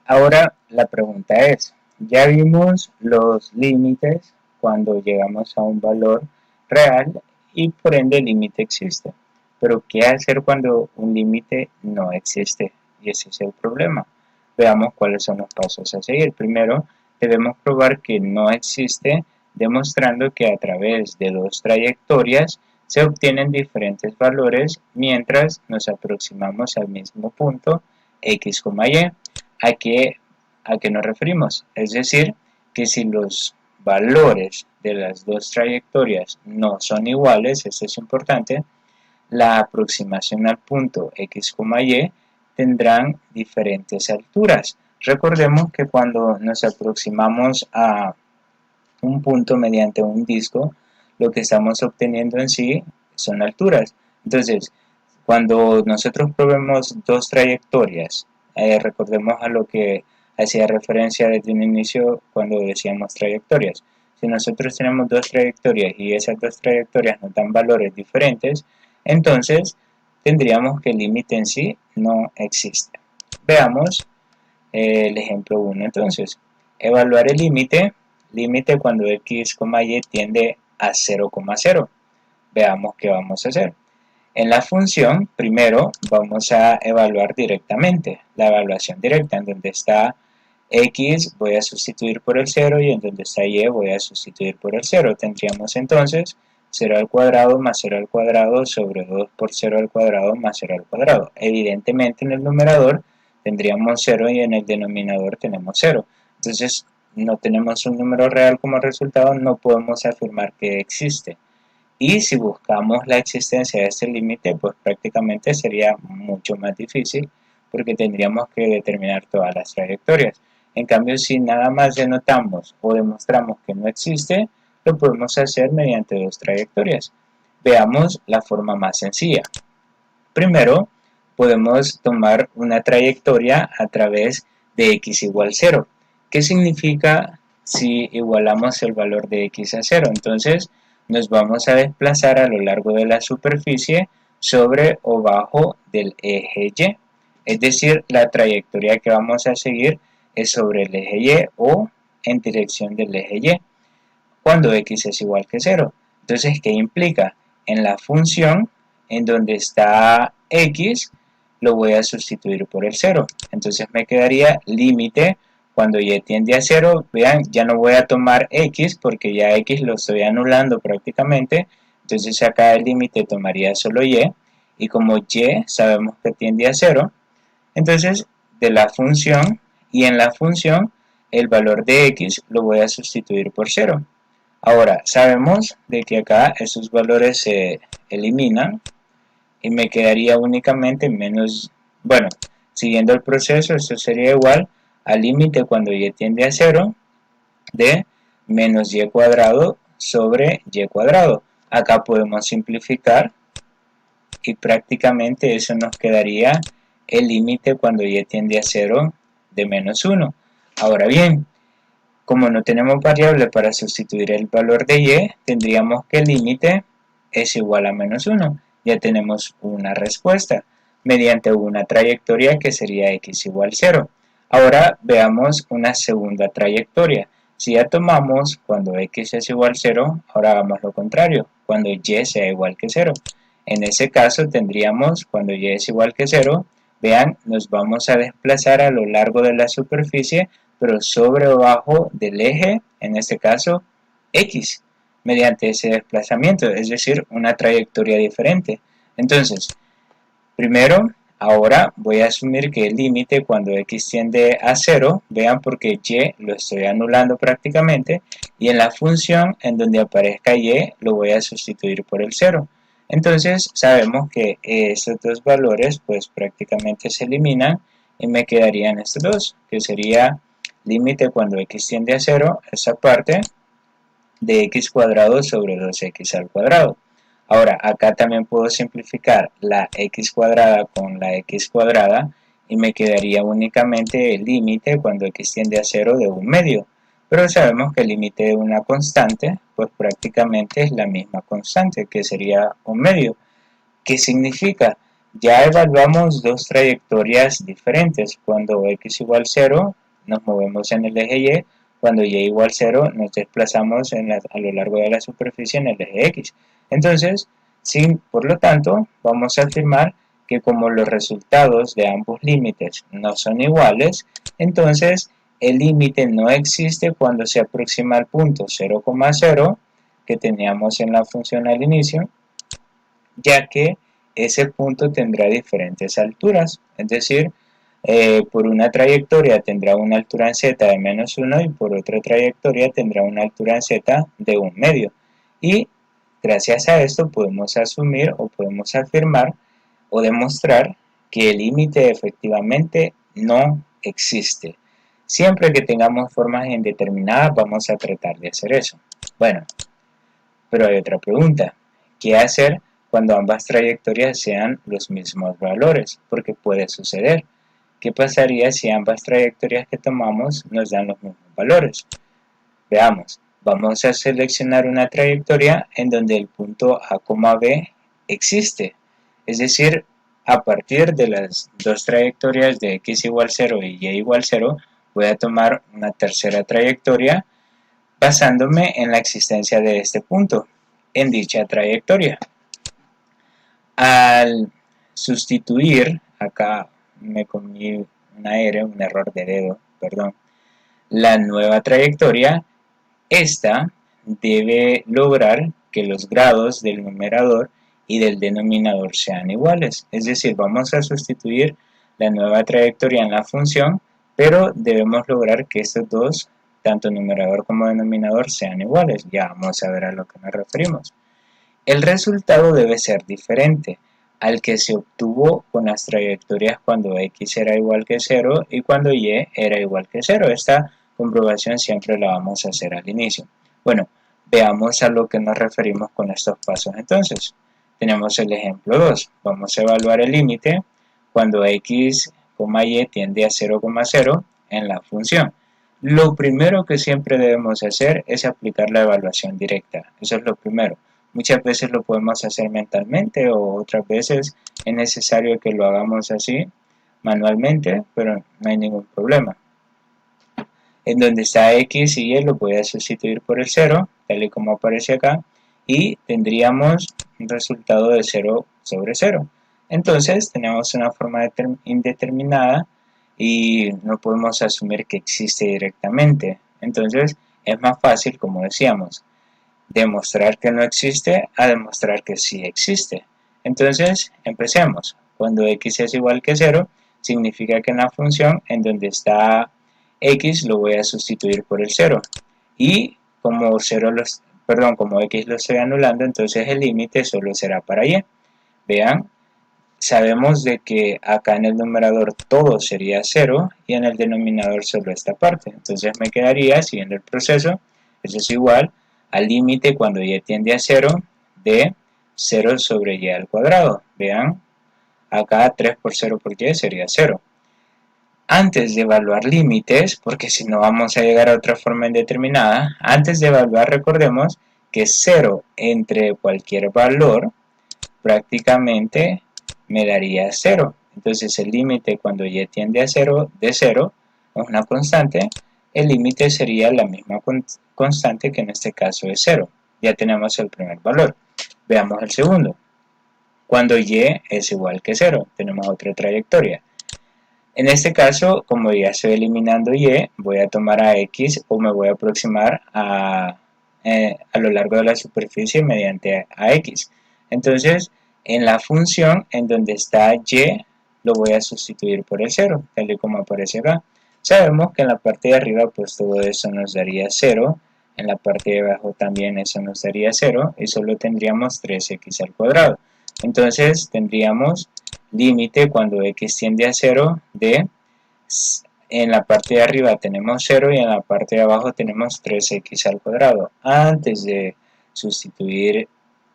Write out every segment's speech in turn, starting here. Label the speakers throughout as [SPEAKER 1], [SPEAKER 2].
[SPEAKER 1] Ahora la pregunta es, ya vimos los límites cuando llegamos a un valor real y por ende el límite existe. Pero ¿qué hacer cuando un límite no existe? Y ese es el problema. Veamos cuáles son los pasos a seguir. Primero, debemos probar que no existe, demostrando que a través de dos trayectorias se obtienen diferentes valores mientras nos aproximamos al mismo punto x, y. ¿A qué nos referimos? Es decir, que si los valores de las dos trayectorias no son iguales, esto es importante, la aproximación al punto x, y tendrán diferentes alturas. Recordemos que cuando nos aproximamos a un punto mediante un disco, lo que estamos obteniendo en sí son alturas. Entonces, cuando nosotros probemos dos trayectorias, recordemos a lo que hacía referencia desde un inicio cuando decíamos trayectorias. Si nosotros tenemos dos trayectorias y esas dos trayectorias nos dan valores diferentes, entonces tendríamos que el límite en sí no existe. Veamos el ejemplo 1 entonces. Evaluar el límite cuando x, y tiende a 0,0. Veamos qué vamos a hacer. En la función, primero vamos a evaluar directamente, la evaluación directa, en donde está x voy a sustituir por el 0 y en donde está y voy a sustituir por el 0. Tendríamos entonces 0 al cuadrado más 0 al cuadrado sobre 2 por 0 al cuadrado más 0 al cuadrado. Evidentemente en el numerador tendríamos 0 y en el denominador tenemos 0. Entonces no tenemos un número real como resultado, no podemos afirmar que existe. Y si buscamos la existencia de este límite, pues prácticamente sería mucho más difícil porque tendríamos que determinar todas las trayectorias. En cambio, si nada más denotamos o demostramos que no existe, lo podemos hacer mediante dos trayectorias. Veamos la forma más sencilla. Primero, podemos tomar una trayectoria a través de x igual 0. ¿Qué significa si igualamos el valor de x a 0? Entonces, nos vamos a desplazar a lo largo de la superficie sobre o bajo del eje y. Es decir, la trayectoria que vamos a seguir es sobre el eje y o en dirección del eje y, cuando x es igual que 0. Entonces, ¿qué implica? En la función, en donde está x, lo voy a sustituir por el 0. Entonces me quedaría límite cuando y tiende a 0. Vean, ya no voy a tomar x porque ya x lo estoy anulando prácticamente. Entonces acá el límite tomaría solo y. Y como y sabemos que tiende a 0, entonces de la función y en la función el valor de x lo voy a sustituir por 0. Ahora, sabemos de que acá esos valores se eliminan y me quedaría únicamente menos, bueno, siguiendo el proceso, esto sería igual al límite cuando y tiende a 0 de menos y cuadrado sobre y cuadrado. Acá podemos simplificar y prácticamente eso nos quedaría el límite cuando y tiende a 0 de menos 1. Ahora bien, como no tenemos variable para sustituir el valor de y, tendríamos que el límite es igual a menos 1. Ya tenemos una respuesta mediante una trayectoria que sería x igual 0. Ahora veamos una segunda trayectoria. Si ya tomamos cuando x es igual a 0, ahora hagamos lo contrario, cuando y sea igual que 0. En ese caso tendríamos cuando y es igual que 0, vean, nos vamos a desplazar a lo largo de la superficie pero sobre o bajo del eje, en este caso x, mediante ese desplazamiento, es decir, una trayectoria diferente. Entonces, primero, ahora voy a asumir que el límite cuando x tiende a 0, vean porque y lo estoy anulando prácticamente, y en la función en donde aparezca y lo voy a sustituir por el 0. Entonces sabemos que estos dos valores pues prácticamente se eliminan y me quedarían estos dos, que sería límite cuando x tiende a 0, esa parte de x cuadrado sobre 2x al cuadrado. Ahora, acá también puedo simplificar la x cuadrada con la x cuadrada y me quedaría únicamente el límite cuando x tiende a 0 de 1/2. Pero sabemos que el límite de una constante, pues prácticamente es la misma constante, que sería 1/2. ¿Qué significa? Ya evaluamos dos trayectorias diferentes. Cuando x igual 0 nos movemos en el eje y, cuando y igual 0 nos desplazamos a lo largo de la superficie en el eje x. Entonces, por lo tanto, vamos a afirmar que como los resultados de ambos límites no son iguales, entonces el límite no existe cuando se aproxima al punto 0,0 que teníamos en la función al inicio, ya que ese punto tendrá diferentes alturas, es decir, por una trayectoria tendrá una altura en z de -1 y por otra trayectoria tendrá una altura en z de 1 medio. Y gracias a esto podemos asumir o podemos afirmar o demostrar que el límite efectivamente no existe. Siempre que tengamos formas indeterminadas vamos a tratar de hacer eso. Bueno, pero hay otra pregunta. ¿Qué hacer cuando ambas trayectorias sean los mismos valores? Porque puede suceder. ¿Qué pasaría si ambas trayectorias que tomamos nos dan los mismos valores? Veamos, vamos a seleccionar una trayectoria en donde el punto A, B existe. Es decir, a partir de las dos trayectorias de x igual 0 y y igual 0, voy a tomar una tercera trayectoria basándome en la existencia de este punto en dicha trayectoria. Al sustituir, acá me comí una R, un error de dedo, perdón, la nueva trayectoria, esta debe lograr que los grados del numerador y del denominador sean iguales. Es decir, vamos a sustituir la nueva trayectoria en la función, pero debemos lograr que estos dos, tanto numerador como denominador, sean iguales. Ya vamos a ver a lo que nos referimos. El resultado debe ser diferente al que se obtuvo con las trayectorias cuando x era igual que 0 y cuando y era igual que 0. Esta comprobación siempre la vamos a hacer al inicio. Bueno, veamos a lo que nos referimos con estos pasos entonces. Tenemos el ejemplo 2. Vamos a evaluar el límite cuando x, y tiende a 0,0 en la función. Lo primero que siempre debemos hacer es aplicar la evaluación directa. Eso es lo primero. Muchas veces lo podemos hacer mentalmente o otras veces es necesario que lo hagamos así manualmente, pero no hay ningún problema. En donde está x y y lo voy a sustituir por el 0, tal y como aparece acá, y tendríamos un resultado de 0 sobre 0. Entonces tenemos una forma indeterminada y no podemos asumir que existe directamente. Entonces es más fácil, como decíamos, demostrar que no existe a demostrar que sí existe. Entonces, empecemos. Cuando x es igual que 0, significa que en la función en donde está x lo voy a sustituir por el 0. Y como como x lo estoy anulando, entonces el límite solo será para y. Vean, sabemos de que acá en el numerador todo sería 0 y en el denominador solo esta parte. Entonces me quedaría, siguiendo el proceso, eso es igual al límite cuando y tiende a 0 de 0 sobre y al cuadrado. Vean, acá 3 por 0 por y sería 0. Antes de evaluar límites, porque si no vamos a llegar a otra forma indeterminada, antes de evaluar recordemos que 0 entre cualquier valor prácticamente me daría 0. Entonces el límite cuando y tiende a 0 de 0 es una constante, el límite sería la misma constante que en este caso es 0. Ya tenemos el primer valor. Veamos el segundo. Cuando y es igual que 0, tenemos otra trayectoria. En este caso, como ya estoy eliminando y, voy a tomar a x o me voy a aproximar a lo largo de la superficie mediante a x. Entonces, en la función en donde está y, lo voy a sustituir por el 0, tal y como aparece acá. Sabemos que en la parte de arriba pues todo eso nos daría 0, en la parte de abajo también eso nos daría 0 y solo tendríamos 3x al cuadrado. Entonces tendríamos límite cuando x tiende a 0 de, en la parte de arriba tenemos 0 y en la parte de abajo tenemos 3x al cuadrado. Antes de sustituir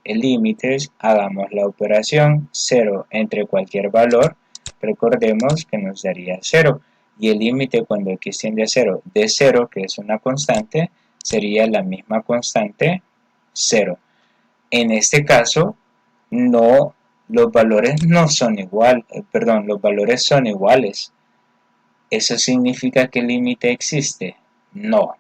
[SPEAKER 1] el límites, hagamos la operación 0 entre cualquier valor, recordemos que nos daría 0, y el límite cuando x tiende a 0 de 0, que es una constante, sería la misma constante 0. En este caso, no los valores no son igual, los valores son iguales. ¿Eso significa que el límite existe? No.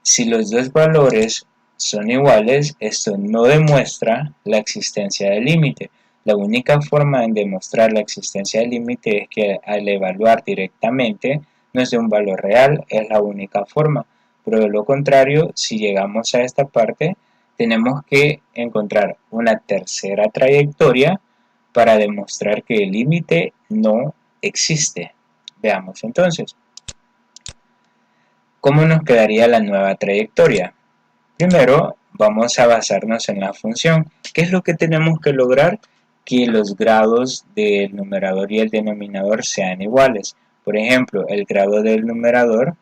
[SPEAKER 1] Si los dos valores son iguales, esto no demuestra la existencia del límite. La única forma de demostrar la existencia del límite es que al evaluar directamente no es de un valor real, es la única forma. Pero de lo contrario, si llegamos a esta parte, tenemos que encontrar una tercera trayectoria para demostrar que el límite no existe. Veamos entonces. ¿Cómo nos quedaría la nueva trayectoria? Primero, vamos a basarnos en la función. ¿Qué es lo que tenemos que lograr? Que los grados del numerador y el denominador sean iguales. Por ejemplo, el grado del numerador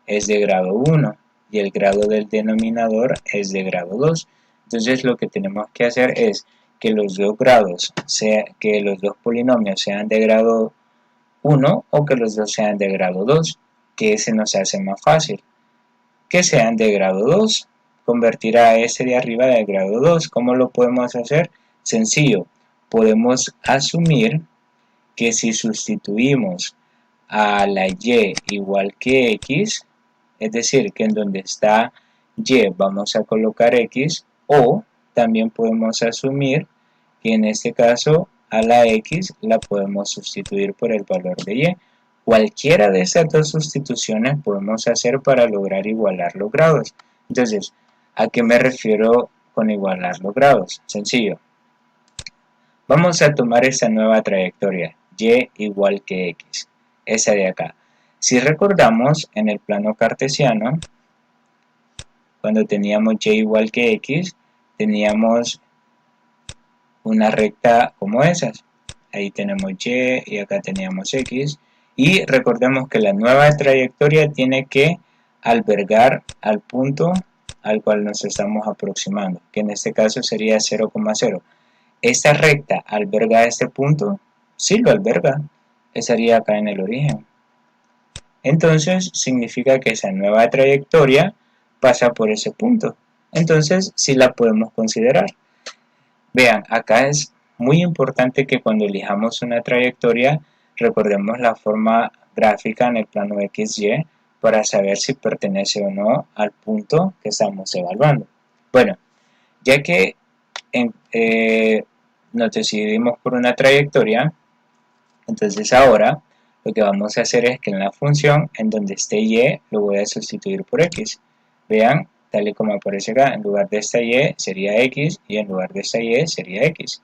[SPEAKER 1] es de grado 1 y el grado del denominador es de grado 2. Entonces lo que tenemos que hacer es que los dos grados, que los dos polinomios sean de grado 1 o que los dos sean de grado 2, que se nos hace más fácil. Que sean de grado 2, convertir a ese de arriba de grado 2. ¿Cómo lo podemos hacer? Sencillo, podemos asumir que si sustituimos a la y igual que x, es decir, que en donde está y vamos a colocar x, o también podemos asumir que en este caso a la x la podemos sustituir por el valor de y. Cualquiera de esas dos sustituciones podemos hacer para lograr igualar los grados. Entonces, ¿a qué me refiero con igualar los grados? Sencillo. Vamos a tomar esa nueva trayectoria, y igual que x, esa de acá. Si recordamos, en el plano cartesiano, cuando teníamos y igual que x, teníamos una recta como esas. Ahí tenemos y acá teníamos x. Y recordemos que la nueva trayectoria tiene que albergar al punto al cual nos estamos aproximando, que en este caso sería 0,0. ¿Esta recta alberga este punto? Sí lo alberga, estaría acá en el origen. Entonces significa que esa nueva trayectoria pasa por ese punto. Entonces sí la podemos considerar. Vean, acá es muy importante que cuando elijamos una trayectoria recordemos la forma gráfica en el plano XY para saber si pertenece o no al punto que estamos evaluando. Bueno, ya que nos decidimos por una trayectoria, entonces ahora lo que vamos a hacer es que en la función, en donde esté y, lo voy a sustituir por x. Vean, tal y como aparece acá, en lugar de esta y sería x y en lugar de esta y sería x.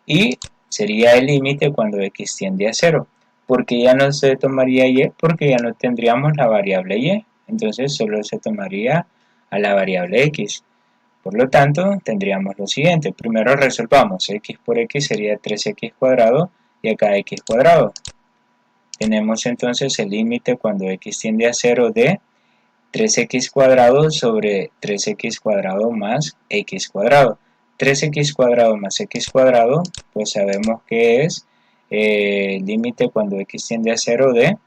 [SPEAKER 1] Y sería el límite cuando x tiende a 0. Porque ya no se tomaría y, porque ya no tendríamos la variable y. Entonces solo se tomaría a la variable x. Por lo tanto, tendríamos lo siguiente. Primero resolvamos. X por x sería 3x cuadrado y acá x cuadrado. Tenemos entonces el límite cuando x tiende a 0 de 3x cuadrado sobre 3x cuadrado más x cuadrado. 3x cuadrado más x cuadrado, pues sabemos que es el límite cuando x tiende a 0 de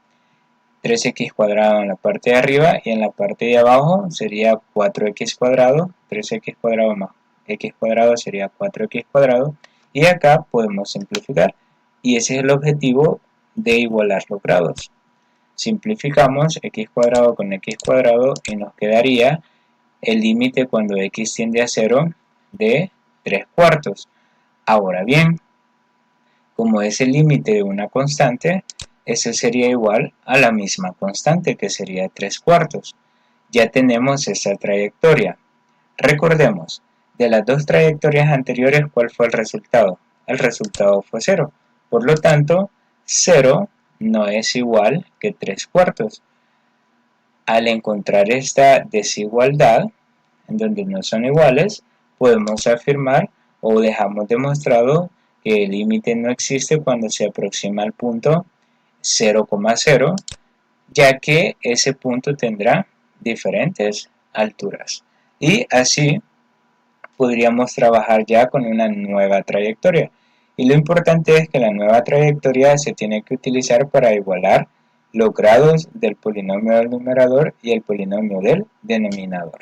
[SPEAKER 1] 3x cuadrado en la parte de arriba y en la parte de abajo sería 4x cuadrado, 3x cuadrado más x cuadrado sería 4x cuadrado y acá podemos simplificar y ese es el objetivo de igualar los grados. Simplificamos x cuadrado con x cuadrado y nos quedaría el límite cuando x tiende a 0 de 3 cuartos. Ahora bien, como es el límite de una constante, eso sería igual a la misma constante que sería 3 cuartos. Ya tenemos esa trayectoria. Recordemos, de las dos trayectorias anteriores, ¿cuál fue el resultado? El resultado fue 0. Por lo tanto, 0 no es igual que 3 cuartos. Al encontrar esta desigualdad, en donde no son iguales, podemos afirmar o dejamos demostrado que el límite no existe cuando se aproxima al punto 0,0, ya que ese punto tendrá diferentes alturas. Y así podríamos trabajar ya con una nueva trayectoria. Y lo importante es que la nueva trayectoria se tiene que utilizar para igualar los grados del polinomio del numerador y el polinomio del denominador.